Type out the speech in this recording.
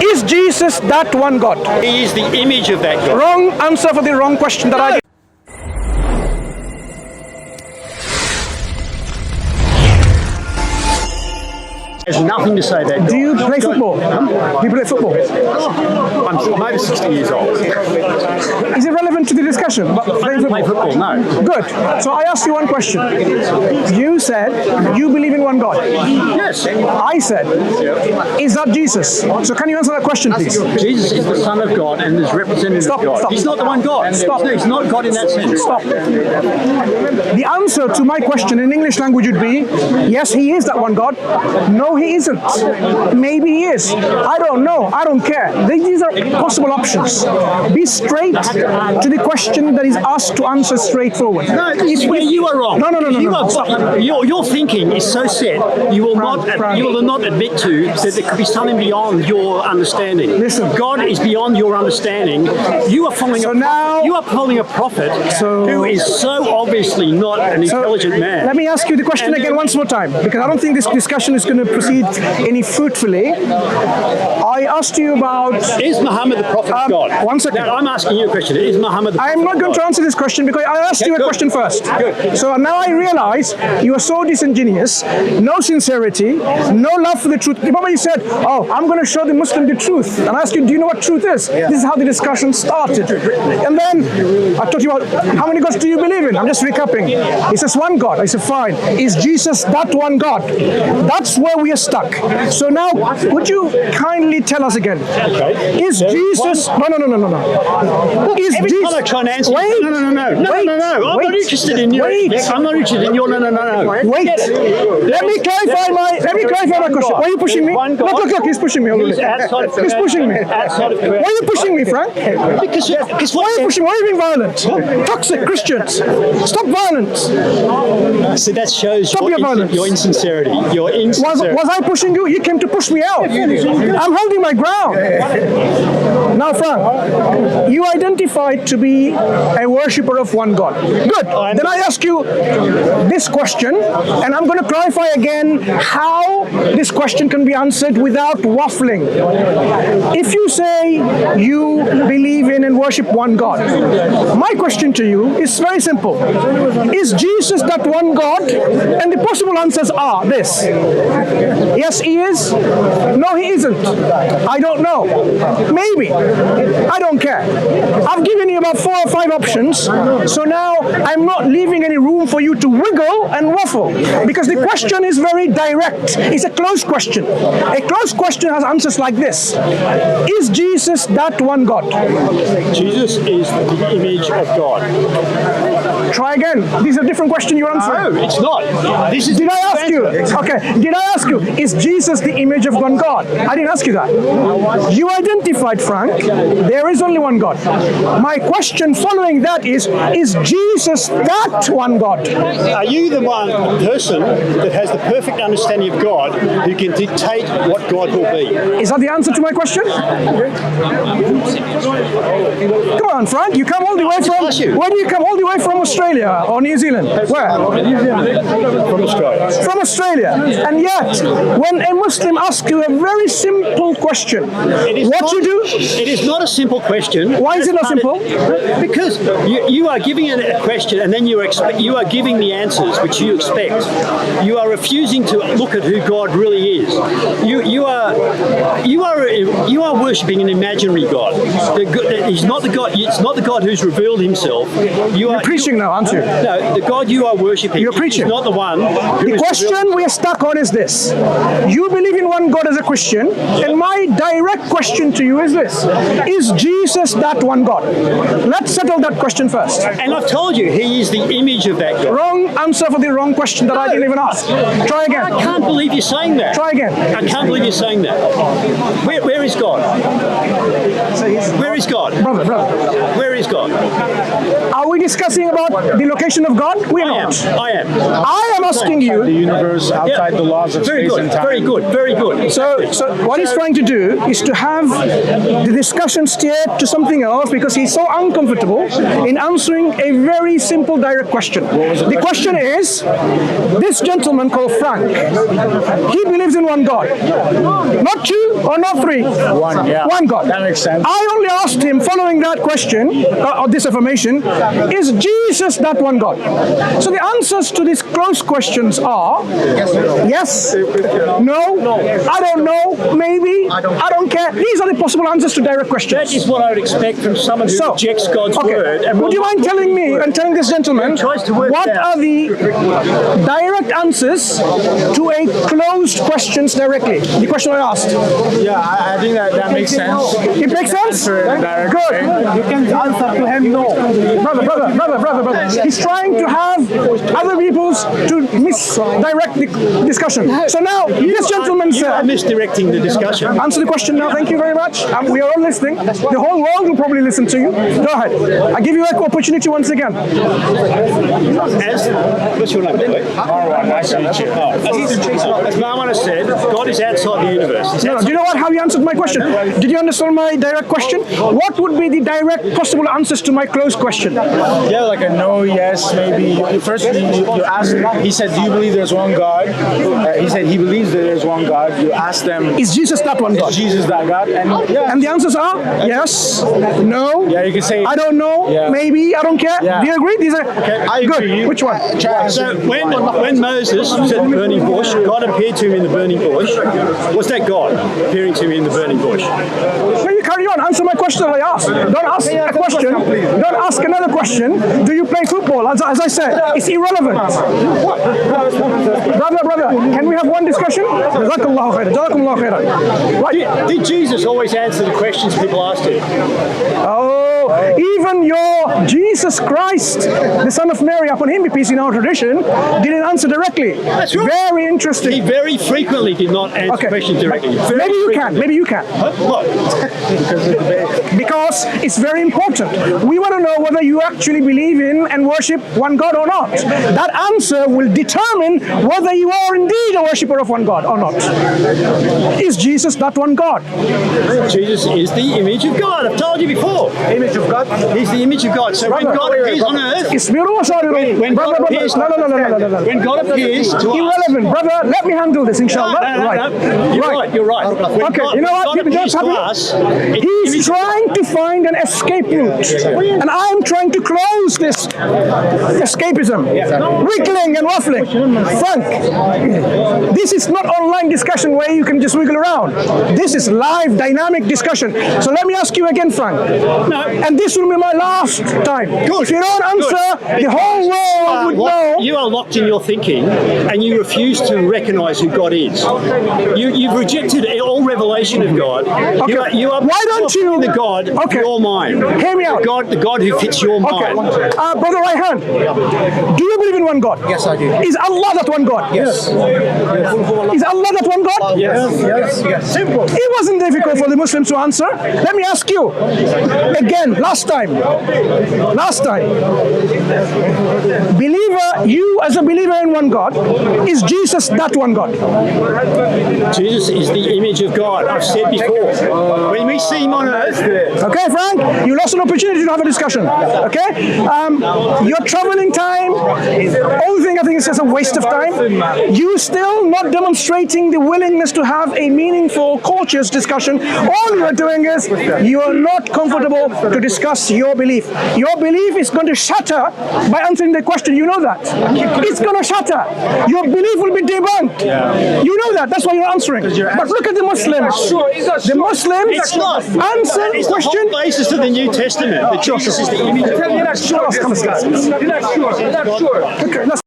Is Jesus that one God? He is the image of that God. Wrong answer for the wrong question that I did. There's nothing to say that. Do you play football? Do you play football? I'm over 60 years old. Is it relevant to the discussion? I don't play football, no. Good. So I asked you one question. You said you believe in one God. Yes. I said, is that Jesus? So can you answer that question, please? Jesus is the Son of God and is representative of God. Stop. He's not the one God. Stop. No, he's not God in that sense. Stop. The answer to my question in English language would be, yes, he is that one God. No, he isn't. Maybe he is. I don't know. I don't care. These are possible options. Be straight to the question that is asked to answer straightforward. No, this is where you are wrong. No. Your thinking is so set. You will not admit to that there could be something beyond your understanding. Listen. God is beyond your understanding. You are following a prophet who is so obviously not an intelligent man. Let me ask you the question again once more time, because I don't think this discussion is going to proceed any fruitfully. I asked you about... Is Muhammad the prophet of God? 1 second. Now, I'm asking you a question. Is Muhammad the prophet I'm not going to answer this question because I asked you a question first. Good. So now I realize you are so disingenuous, no sincerity, no love for the truth. The moment you said, oh, I'm going to show the Muslim the truth, and I asked you, do you know what truth is? This is how the discussion started. And then I talked to you about how many gods do you believe in? I'm just recapping. He says one God. I said, fine. Is Jesus that one God? That's where we are stuck. So now, would you kindly tell us again? Okay. Is Jesus... No. Is Every time I try and answer... Wait. No. I'm not interested in your... I'm not interested in your... No. Wait. Let me clarify my question. Why are you pushing me? Look, he's pushing me already. He's pushing me. Why are you pushing me, Frank? Because why are you pushing me? Why are you being violent? Toxic Christians. Stop violence. So that shows Stop your violence. Your insincerity. Was I pushing you? You came to push me out. I'm holding my ground. Now, Frank, you identified to be a worshipper of one God. Good. Then I ask you this question, and I'm going to clarify again how this question can be answered without waffling. If you say you believe in and worship one God, my question to you is very simple. Is Jesus that one God? And the possible answers are this. Yes, he is. No, he isn't. I don't know. Maybe. I don't care. I've given you about 4 or 5 options, so now I'm not leaving any room for you to wiggle and waffle, because the question is very direct. It's a closed question. A closed question has answers like this. Is Jesus that one God? Jesus is the image of God. Try again. This is a different question you're answering. No, it's not. Did I ask you? Okay. Did I ask you, is Jesus the image of one God? I didn't ask you that. You identified, Frank, there is only one God. My question following that is Jesus that one God? Are you the person that has the perfect understanding of God who can dictate what God will be? Is that the answer to my question? Come on, Frank. You come all the way from... Where do you come all the way from? Australia or New Zealand? Where? From Australia. From Australia. And yet, when a Muslim asks you a very simple question, what you do? It is not a simple question. Why is it not simple? Because you are giving it a question and then you are giving the answers which you expect. You are refusing to look at who God really is. You are worshipping an imaginary God. He's not the God. It's not the God who's revealed himself. You're preaching now, aren't you? No, the God you are worshipping. You're preaching. Is not the one. The question we are stuck on is this. You believe in one God as a Christian, and my direct question to you is this. Is Jesus that one God? Let's settle that question first. And I've told you, he is the image of that God. Wrong answer for the wrong question that I didn't even ask. Try again. I can't believe you're saying that. Try again. I can't believe you're saying that. Where is God? Where is God? Brother. Where is God? Are we discussing about the location of God? We're not. I am. I am asking The you. universe outside the laws of Very space good. and time. Very good. Very good. So what he's trying to do is to have the discussion steered to something else because he's so uncomfortable in answering a very simple, direct question. The question is, this gentleman called Frank, he believes in one God. Not two or not three. One, yeah. One God. That makes sense. I only asked him, following that question, or this affirmation, is Jesus that one God? So the answers to these close questions are yes, no, I don't know, maybe, I don't care. These are the possible answers to direct questions. That is what I would expect from someone who rejects God's word. And would you mind telling me and telling this gentleman tries to work what it out. are the direct answers to a closed questions directly? The question I asked. Yeah, I think that makes sense. It makes sense? Good. You can answer to him no. Brother. He's trying to have other people's to misdirect the discussion. So now, this gentleman You are said, misdirecting the discussion. answer the question now. Thank you very much. We are all listening. The whole world will probably listen to you. Go ahead. I give you an opportunity once again. What's your name, by the way? Marwan, nice to meet you. As Marwan has said, God is outside the universe. He's No, do you know how you answered my question? Did you understand my direct question? What would be the direct possible answers to my closed question? Yeah, like a no, yes, maybe. First, you asked, he said, do you believe there's one God? He said he believes that there's one God. You ask them, Is Jesus that one God? is Jesus that God? And yeah, And the answers are yes, no, yeah, you can say, I don't know, Yeah. maybe, I don't care. Yeah. Do you agree? These are I good. agree. Which one? So when Moses was at the burning bush, God appeared to him in the burning bush. Was that God appearing to him in the burning bush? No, you carry on. Answer my question I asked. Don't ask a question. Don't ask another question. Do you play football? As I said, it's irrelevant. Brother, can we have one discussion? Jazakallahu khairan. Jazakumullahu khairan. Right. Did Jesus always answer the questions people asked him? Oh, even your Jesus Christ, the Son of Mary, upon him be peace in our tradition, didn't answer directly. That's right. Very interesting. He very frequently did not answer questions directly. Maybe you can. Maybe you can. What? Because it's very important. We want to know whether you actually believe in and worship one God or not. That answer will determine whether you are indeed a worshipper of one God or not. Is Jesus that one God? Jesus is the image of God. I've told you before. image of God. He's the image of God. So when God appears on earth, when God appears, when God appears to us, irrelevant, brother. Let me handle this, inshallah. No. You're right. When Okay, God, you know when what? God appears to us, He's trying to find an escape route, and I'm trying to close this escapism, wiggling and waffling. Frank, this is not online discussion where you can just wiggle around. This is live, dynamic discussion. So let me ask you again, Frank. No. And this will be my last time. If you don't answer, the whole world would know. You are locked in your thinking, and you refuse to recognise who God is. You've rejected all revelation of God. Okay. You are Why don't you- the God of your mind? Hear me out. The God who fits your Okay. mind. Brother right hand, do you believe in one God? Yes, I do. Is Allah that one God? Yes. Is Allah that one God? Yes. Simple. It wasn't difficult for the Muslims to answer. Let me ask you again, last time. Believer, you as a believer in one God, is Jesus that one God? Jesus is the image of God. I've said before. When we see him on earth, Okay, Frank, you lost an opportunity to have a discussion. Okay, your traveling time, only thing I think is just a waste of time. You still not demonstrating the willingness to have a meaningful, courteous discussion. All you are doing is you are not comfortable to discuss your belief. Your belief is going to shatter by answering the question. You know that. It's going to shatter. Your belief will be debunked. You know that. That's why you're answering. But look at the Muslims. The Muslims it's not. answer It's the question. whole basis of the New Testament. That Jesus is the image of God. You're not sure. You're not sure. Okay, let's